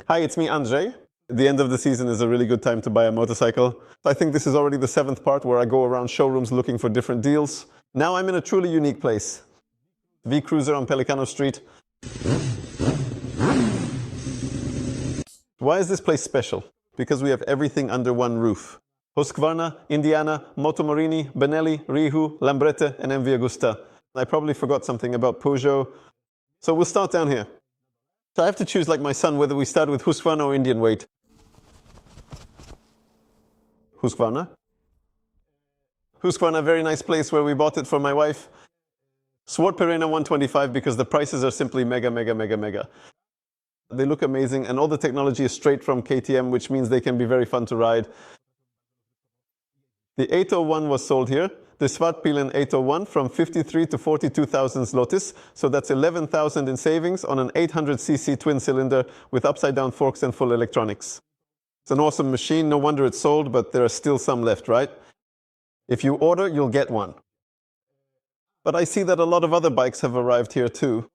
Hi, it's me, Andrzej. The end of the season is a really good time to buy a motorcycle. I think this is already the 7th part where I go around showrooms looking for different deals. Now I'm in a truly unique place. V Cruiser on Pelicano Street. Why is this place special? Because we have everything under one roof. Husqvarna, Indiana, Moto Morini, Benelli, Rieju, Lambretta and MV Agusta. I probably forgot something about Peugeot. So we'll start down here. So I have to choose, like my son, whether we start with Husqvarna or Indian weight. Husqvarna. Husqvarna, very nice place where we bought it for my wife. Swart Perena 125 because the prices are simply mega, mega, mega, mega. They look amazing and all the technology is straight from KTM, which means they can be very fun to ride. The 801 was sold here. The Svartbilen 801 from 53 to 42,000 zlotys. So that's 11,000 in savings on an 800cc twin cylinder with upside down forks and full electronics. It's an awesome machine. No wonder it's sold, but there are still some left, right? If you order, you'll get one. But I see that a lot of other bikes have arrived here too.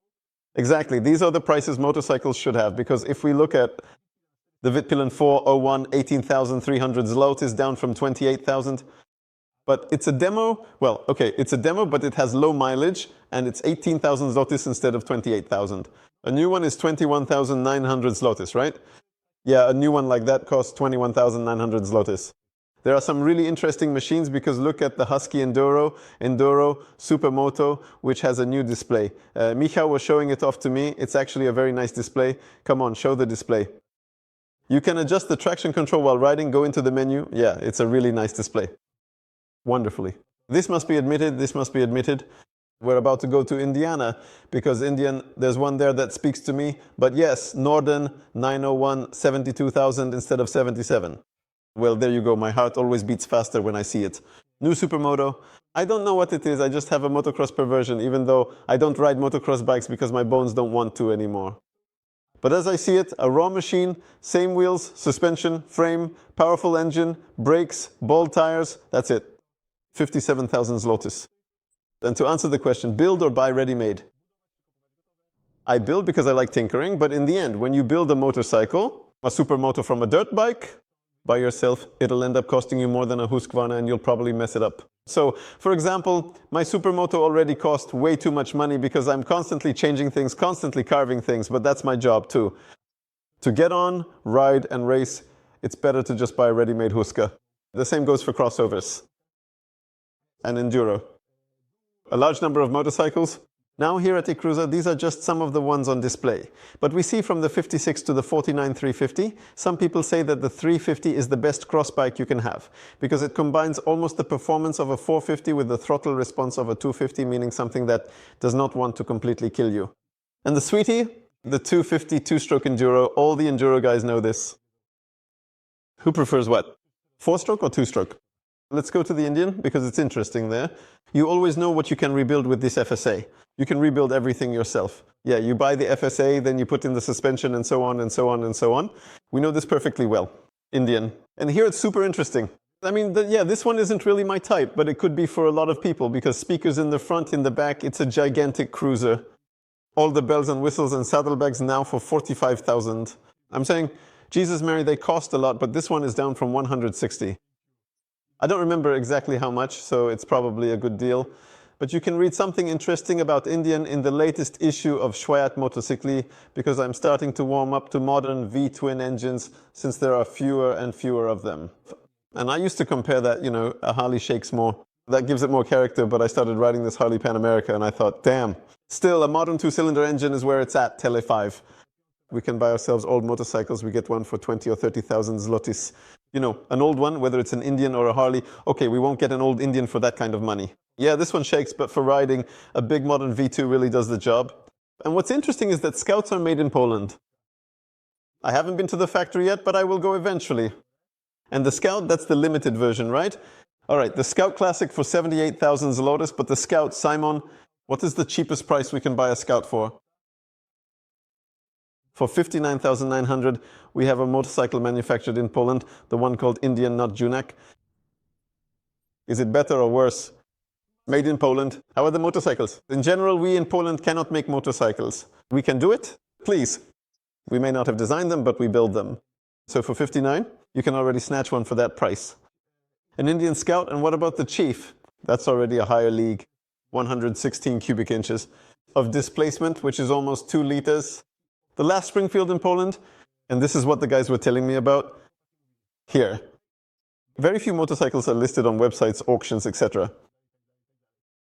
Exactly. These are the prices motorcycles should have, because if we look at the Vitpilen 401, 18,300 zlotys down from 28,000. But it's a demo. Well, okay, it's a demo, but it has low mileage and it's 18,000 zlotys instead of 28,000. A new one is 21,900 zlotys, right? Yeah, a new one like that costs 21,900 zlotys. There are some really interesting machines because look at the Husky Enduro, Supermoto, which has a new display. Michał was showing it off to me. It's actually a very nice display. Come on, show the display. You can adjust the traction control while riding, go into the menu. Yeah, it's a really nice display. Wonderfully. This must be admitted, this must be admitted. We're about to go to Indiana because Indian, there's one there that speaks to me. But yes, Norden 901, 72,000 instead of 77. Well, there you go. My heart always beats faster when I see it. New Supermoto. I don't know what it is. I just have a motocross perversion, even though I don't ride motocross bikes because my bones don't want to anymore. But as I see it, a raw machine, same wheels, suspension, frame, powerful engine, brakes, ball tires, that's it. 57,000 zlotys. And to answer the question, build or buy ready-made? I build because I like tinkering, but in the end, when you build a motorcycle, a supermoto from a dirt bike, by yourself, it'll end up costing you more than a Husqvarna and you'll probably mess it up. So, for example, my Supermoto already cost way too much money because I'm constantly changing things, constantly carving things, but that's my job too. To get on, ride and race, it's better to just buy a ready-made Huska. The same goes for crossovers and Enduro. A large number of motorcycles. Now here at eCruiser, these are just some of the ones on display. But we see from the 56 to the 49 350, some people say that the 350 is the best cross bike you can have because it combines almost the performance of a 450 with the throttle response of a 250, meaning something that does not want to completely kill you. And the sweetie, the 250 two-stroke Enduro, all the Enduro guys know this. Who prefers what? 4-stroke or 2-stroke? Let's go to the Indian because it's interesting there. You always know what you can rebuild with this FSA. You can rebuild everything yourself. Yeah, you buy the FSA, then you put in the suspension and so on and so on and so on. We know this perfectly well. Indian. And here it's super interesting. I mean, yeah, this one isn't really my type, but it could be for a lot of people because speakers in the front, in the back, it's a gigantic cruiser. All the bells and whistles and saddlebags now for 45,000. I'm saying, Jesus Mary, they cost a lot, but this one is down from 160. I don't remember exactly how much, so it's probably a good deal. But you can read something interesting about Indian in the latest issue of Świat Motocykli because I'm starting to warm up to modern V-twin engines since there are fewer and fewer of them. And I used to compare that, you know, a Harley shakes more. That gives it more character, but I started riding this Harley Pan America and I thought, damn, still a modern two-cylinder engine is where it's at, Tele 5. We can buy ourselves old motorcycles. We get one for 20 or 30,000 zlotys. You know, an old one, whether it's an Indian or a Harley. Okay, we won't get an old Indian for that kind of money. Yeah, this one shakes, but for riding, a big modern V2 really does the job. And what's interesting is that Scouts are made in Poland. I haven't been to the factory yet, but I will go eventually. And the Scout, that's the limited version, right? All right, the Scout Classic for 78,000 zlotys, but the Scout, Simon, what is the cheapest price we can buy a Scout for? For 59,900, we have a motorcycle manufactured in Poland, the one called Indian, not Junak. Is it better or worse? Made in Poland. How are the motorcycles? In general, we in Poland cannot make motorcycles. We can do it? Please. We may not have designed them, but we build them. So for 59, you can already snatch one for that price. An Indian Scout, and what about the Chief? That's already a higher league. 116 cubic inches of displacement, which is almost 2 liters. The last Springfield in Poland, and this is what the guys were telling me about here. Very few motorcycles are listed on websites, auctions, etc.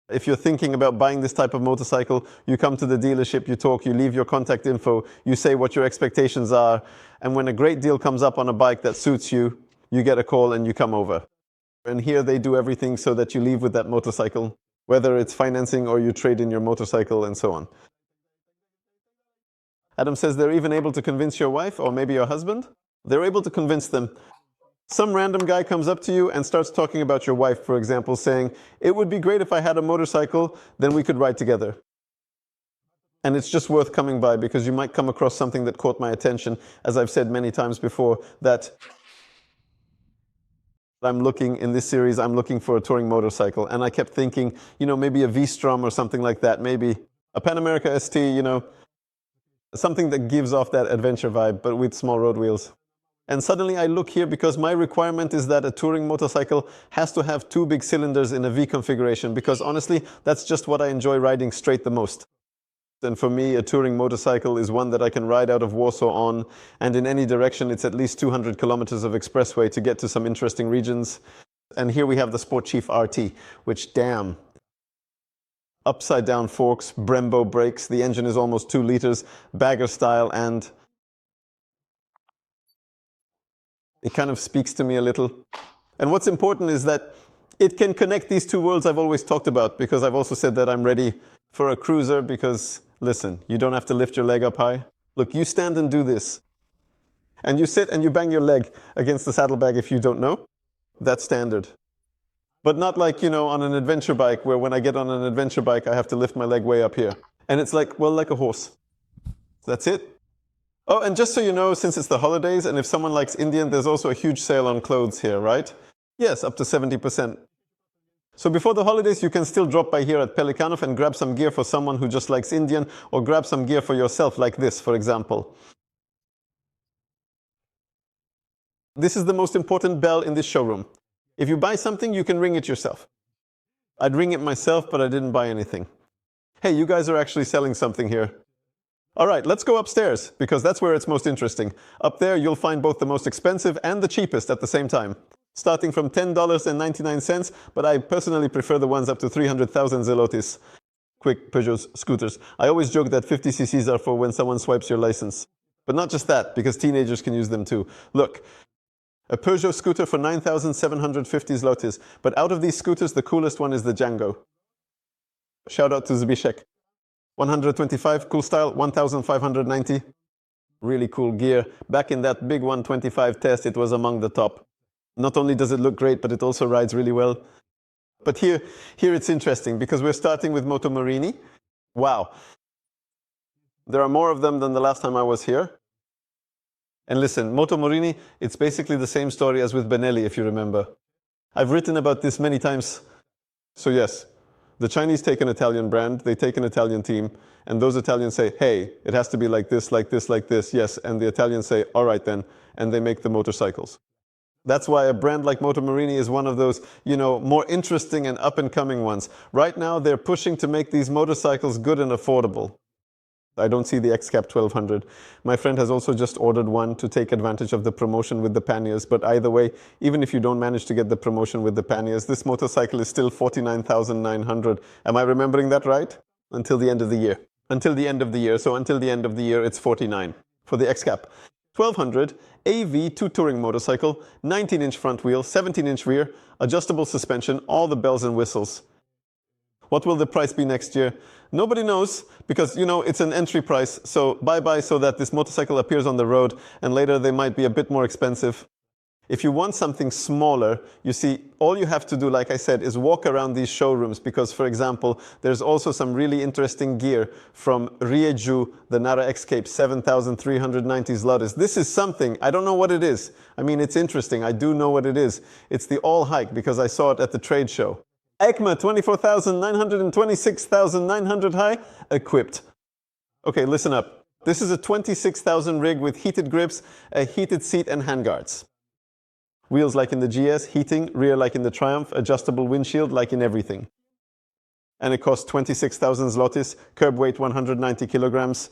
If you're thinking about buying this type of motorcycle, you come to the dealership, you talk, you leave your contact info, you say what your expectations are, and when a great deal comes up on a bike that suits you, you get a call and you come over. And here they do everything so that you leave with that motorcycle, whether it's financing or you trade in your motorcycle and so on. Adam says they're even able to convince your wife or maybe your husband. They're able to convince them. Some random guy comes up to you and starts talking about your wife, for example, saying, it would be great if I had a motorcycle, then we could ride together. And it's just worth coming by because you might come across something that caught my attention. As I've said many times before, that I'm looking, in this series, I'm looking for a touring motorcycle. And I kept thinking, maybe a V-Strom or something like that. Maybe a Pan America ST, something that gives off that adventure vibe, but with small road wheels. And suddenly I look here because my requirement is that a touring motorcycle has to have 2 big cylinders in a V configuration, because honestly, that's just what I enjoy riding straight the most. And for me, a touring motorcycle is one that I can ride out of Warsaw on, and in any direction, it's at least 200 kilometers of expressway to get to some interesting regions. And here we have the Sport Chief RT, which, damn, upside down forks, Brembo brakes, the engine is almost 2 liters, bagger style, and it kind of speaks to me a little. And what's important is that it can connect these 2 worlds I've always talked about, because I've also said that I'm ready for a cruiser because, listen, you don't have to lift your leg up high. Look, you stand and do this. And you sit and you bang your leg against the saddlebag if you don't know. That's standard. But not like, on an adventure bike where when I get on an adventure bike, I have to lift my leg way up here. And it's like, well, like a horse. That's it. Oh, and just so you know, since it's the holidays, and if someone likes Indian, there's also a huge sale on clothes here, right? Yes, up to 70%. So before the holidays, you can still drop by here at Pelikanov and grab some gear for someone who just likes Indian, or grab some gear for yourself, like this, for example. This is the most important bell in this showroom. If you buy something, you can ring it yourself. I'd ring it myself, but I didn't buy anything. Hey, you guys are actually selling something here. All right, let's go upstairs, because that's where it's most interesting. Up there, you'll find both the most expensive and the cheapest at the same time, starting from $10.99, but I personally prefer the ones up to 300,000 zlotys. Quick Peugeot scooters. I always joke that 50 cc's are for when someone swipes your license. But not just that, because teenagers can use them too. Look, a Peugeot scooter for 9,750 zlotys. But out of these scooters, the coolest one is the Django. Shout out to Zbigniew. 125, cool style, 1,590. Really cool gear. Back in that big 125 test, it was among the top. Not only does it look great, but it also rides really well. But here it's interesting, because we're starting with Moto Morini. Wow. There are more of them than the last time I was here. And listen, Moto Morini, it's basically the same story as with Benelli, if you remember. I've written about this many times. So yes, the Chinese take an Italian brand, they take an Italian team, and those Italians say, hey, it has to be like this, like this, like this, yes. And the Italians say, all right then, and they make the motorcycles. That's why a brand like Moto Morini is one of those, more interesting and up-and-coming ones. Right now, they're pushing to make these motorcycles good and affordable. I don't see the X-Cap 1200. My friend has also just ordered one to take advantage of the promotion with the panniers. But either way, even if you don't manage to get the promotion with the panniers, this motorcycle is still 49,900. Am I remembering that right? Until the end of the year. Until the end of the year. So until the end of the year, it's 49 for the X-Cap. 1200 AV 2 touring motorcycle, 19-inch front wheel, 17-inch rear, adjustable suspension, all the bells and whistles. What will the price be next year? Nobody knows, because, it's an entry price. So bye-bye, so that this motorcycle appears on the road, and later they might be a bit more expensive. If you want something smaller, you see, all you have to do, like I said, is walk around these showrooms, because, for example, there's also some really interesting gear from Rieju, the Nara X-Cape, 7,390 zlotys. This is something, I don't know what it is. I mean, it's interesting, I do know what it is. It's the all-hike, because I saw it at the trade show. EICMA 24,900 and 26,900 high, equipped. Okay, listen up. This is a 26,000 rig with heated grips, a heated seat and handguards. Wheels like in the GS, heating, rear like in the Triumph, adjustable windshield like in everything. And it costs 26,000 zlotys, curb weight 190 kilograms,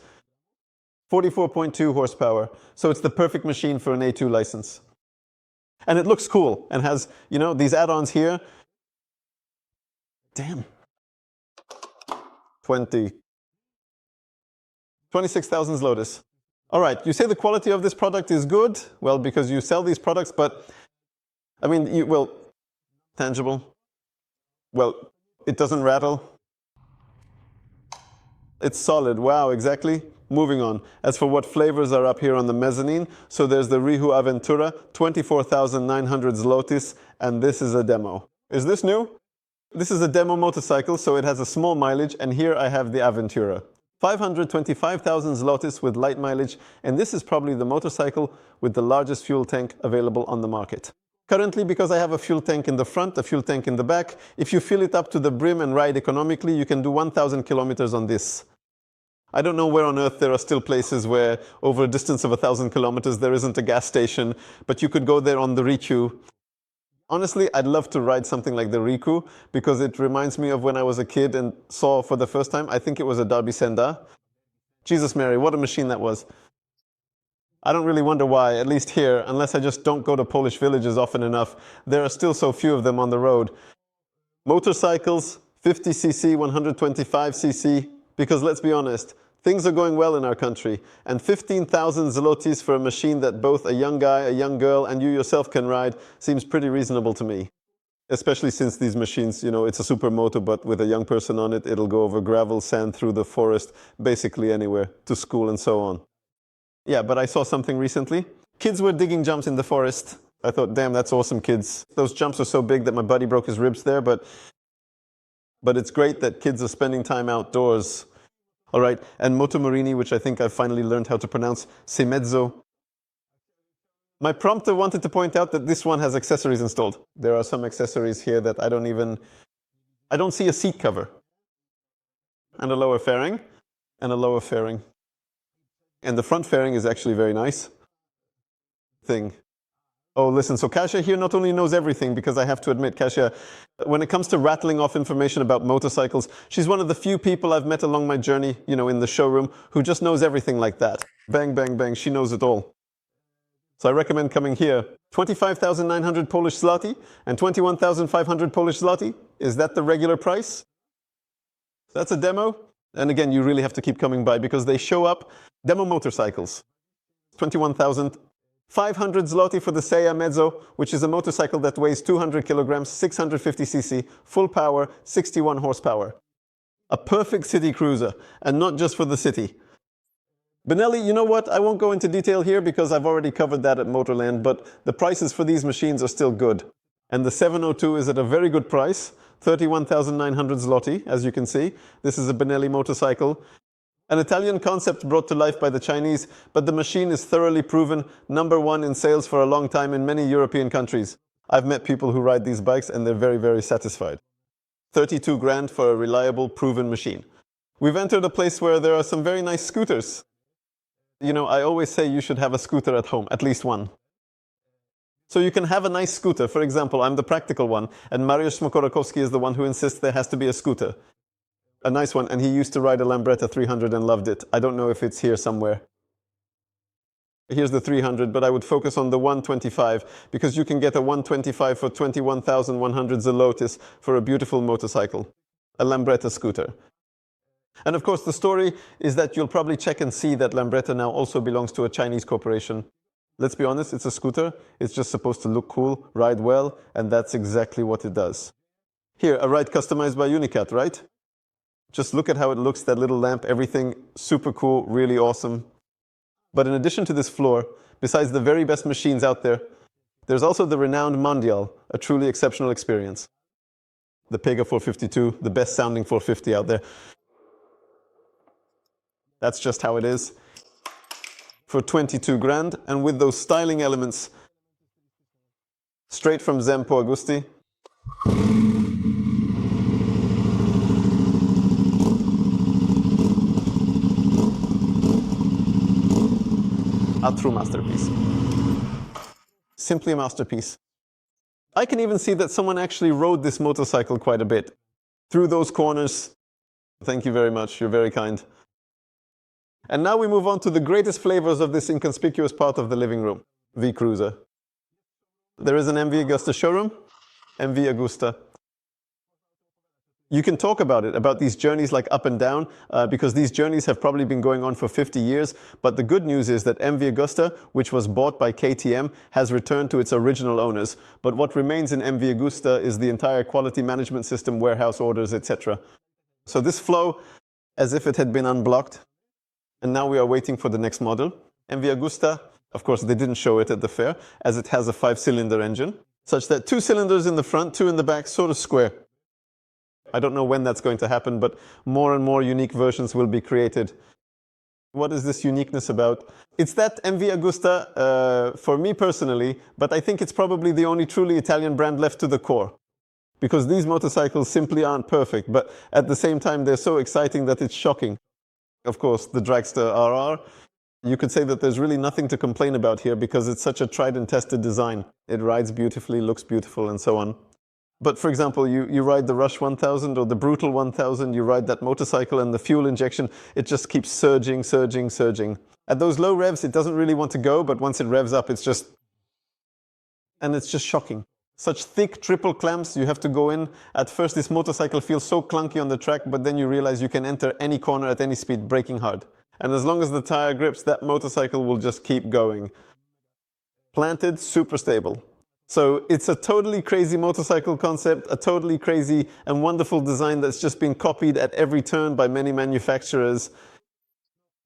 44.2 horsepower. So it's the perfect machine for an A2 license. And it looks cool and has, you know, these add-ons here. Damn. 26,000 zlotys. All right, you say the quality of this product is good? Well, because you sell these products, but I mean, well, tangible. Well, it doesn't rattle. It's solid. Wow, exactly. Moving on. As for what flavors are up here on the mezzanine, so there's the Rieju Aventura, 24,900 zlotys, and this is a demo. Is this new? This is a demo motorcycle, so it has a small mileage, and here I have the Aventura. 525,000 zlotys with light mileage, and this is probably the motorcycle with the largest fuel tank available on the market. Currently, because I have a fuel tank in the front, a fuel tank in the back, if you fill it up to the brim and ride economically, you can do 1,000 kilometers on this. I don't know where on earth there are still places where over a distance of 1,000 kilometers there isn't a gas station, but you could go there on the Rieju. Honestly, I'd love to ride something like the Rieju because it reminds me of when I was a kid and saw for the first time, I think it was a Derby Senda. Jesus Mary, what a machine that was. I don't really wonder why, at least here, unless I just don't go to Polish villages often enough, there are still so few of them on the road. Motorcycles, 50cc, 125cc, because let's be honest, things are going well in our country, and 15,000 zlotys for a machine that both a young guy, a young girl, and you yourself can ride seems pretty reasonable to me. Especially since these machines, you know, it's a Supermoto, but with a young person on it, it'll go over gravel, sand, through the forest, basically anywhere, to school and so on. Yeah, but I saw something recently. Kids were digging jumps in the forest. I thought, damn, that's awesome, kids. Those jumps are so big that my buddy broke his ribs there, but it's great that kids are spending time outdoors. All right, and Moto Morini, which I think I've finally learned how to pronounce, Semezzo. My prompter wanted to point out that this one has accessories installed. There are some accessories here that I don't see a seat cover. And a lower fairing, and a lower fairing. And the front fairing is actually very nice. Oh, listen, so Kasia here not only knows everything, because I have to admit, Kasia, when it comes to rattling off information about motorcycles, she's one of the few people I've met along my journey, you know, in the showroom, who just knows everything like that. Bang, bang, bang, she knows it all. So I recommend coming here. 25,900 Polish zloty and 21,500 Polish zloty. Is that the regular price? That's a demo. And again, you really have to keep coming by because they show up. Demo motorcycles. 21,500 zloty for the Seja Mezzo, which is a motorcycle that weighs 200 kilograms, 650 cc, full power, 61 horsepower. A perfect city cruiser, and not just for the city. Benelli, you know what? I won't go into detail here because I've already covered that at Motorland, but the prices for these machines are still good. And the 702 is at a very good price, 31,900 zloty, as you can see. This is a Benelli motorcycle. An Italian concept brought to life by the Chinese, but the machine is thoroughly proven, #1 in sales for a long time in many European countries. I've met people who ride these bikes and they're very, very satisfied. 32 grand for a reliable, proven machine. We've entered a place where there are some very nice scooters. You know, I always say you should have a scooter at home, at least one. So you can have a nice scooter. For example, I'm the practical one, and Mariusz Smokorakowski is the one who insists there has to be a scooter. A nice one, and he used to ride a Lambretta 300 and loved it. I don't know if it's here somewhere. Here's the 300, but I would focus on the 125, because you can get a 125 for 21,100 zlotys for a beautiful motorcycle. A Lambretta scooter. And of course, the story is that you'll probably check and see that Lambretta now also belongs to a Chinese corporation. Let's be honest, it's a scooter. It's just supposed to look cool, ride well, and that's exactly what it does. Here, a ride customized by Unicat, right? Just look at how it looks, that little lamp, everything super cool, really awesome. But in addition to this floor, besides the very best machines out there, there's also the renowned Mondial, a truly exceptional experience. The Pega 452, the best sounding 450 out there. That's just how it is. For 22 grand, and with those styling elements, straight from Zempo Agusti. A true masterpiece. Simply a masterpiece. I can even see that someone actually rode this motorcycle quite a bit. Through those corners. Thank you very much, you're very kind. And now we move on to the greatest flavors of this inconspicuous part of the living room, V Cruiser. There is an MV Agusta showroom, MV Agusta. You can talk about it, about these journeys like up and down, because these journeys have probably been going on for 50 years. But the good news is that MV Agusta, which was bought by KTM, has returned to its original owners. But what remains in MV Agusta is the entire quality management system, warehouse orders, etc. So this flow, as if it had been unblocked. And now we are waiting for the next model. MV Agusta, of course, they didn't show it at the fair, as it has a 5-cylinder engine, such that 2 cylinders in the front, 2 in the back, sort of square. I don't know when that's going to happen, but more and more unique versions will be created. What is this uniqueness about? It's that MV Agusta, for me personally, but I think it's probably the only truly Italian brand left to the core. Because these motorcycles simply aren't perfect, but at the same time they're so exciting that it's shocking. Of course, the Dragster RR, you could say that there's really nothing to complain about here because it's such a tried and tested design. It rides beautifully, looks beautiful, and so on. But for example, you ride the Rush 1000 or the Brutal 1000, you ride that motorcycle and the fuel injection, it just keeps surging, surging, surging. At those low revs, it doesn't really want to go, but once it revs up, it's just shocking. Such thick triple clamps, you have to go in. At first, this motorcycle feels so clunky on the track, but then you realize you can enter any corner at any speed, braking hard. And as long as the tire grips, that motorcycle will just keep going. Planted, super stable. So it's a totally crazy motorcycle concept, a totally crazy and wonderful design that's just been copied at every turn by many manufacturers.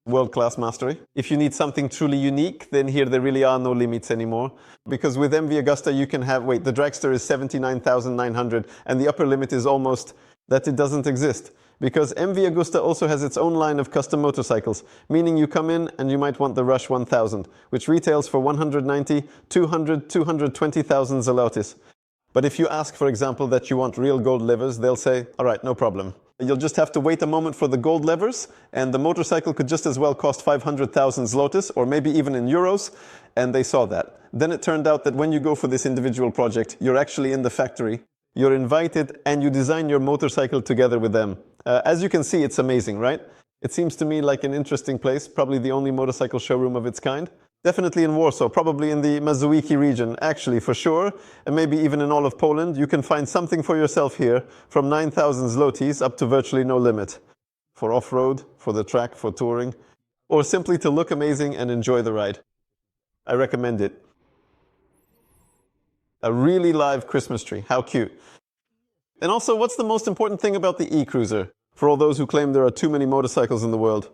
World-class mastery. If you need something truly unique, then here there really are no limits anymore. Because with MV Agusta you can have, the Dragster is 79,900 and the upper limit is almost that it doesn't exist. Because MV Agusta also has its own line of custom motorcycles, meaning you come in and you might want the Rush 1000, which retails for 190, 200, 220,000 zlotys. But if you ask, for example, that you want real gold levers, they'll say, all right, no problem. You'll just have to wait a moment for the gold levers, and the motorcycle could just as well cost 500,000 zlotys, or maybe even in euros, and they saw that. Then it turned out that when you go for this individual project, you're actually in the factory, you're invited, and you design your motorcycle together with them. As you can see, it's amazing, right? It seems to me like an interesting place, probably the only motorcycle showroom of its kind. Definitely in Warsaw, probably in the Mazowiecki region, actually, for sure, and maybe even in all of Poland. You can find something for yourself here, from 9,000 zlotys up to virtually no limit. For off-road, for the track, for touring, or simply to look amazing and enjoy the ride. I recommend it. A really live Christmas tree, how cute. And also, what's the most important thing about the e-Cruiser? For all those who claim there are too many motorcycles in the world.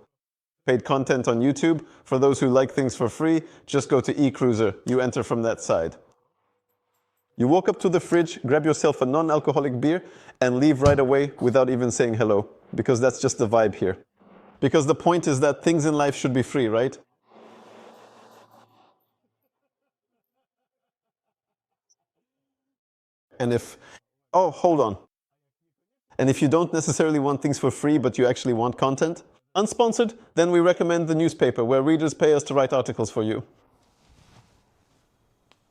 Paid content on YouTube. For those who like things for free, just go to e-Cruiser. You enter from that side. You walk up to the fridge, grab yourself a non-alcoholic beer, and leave right away without even saying hello. Because that's just the vibe here. Because the point is that things in life should be free, right? And hold on. And if you don't necessarily want things for free, but you actually want content, unsponsored, then we recommend the newspaper, where readers pay us to write articles for you.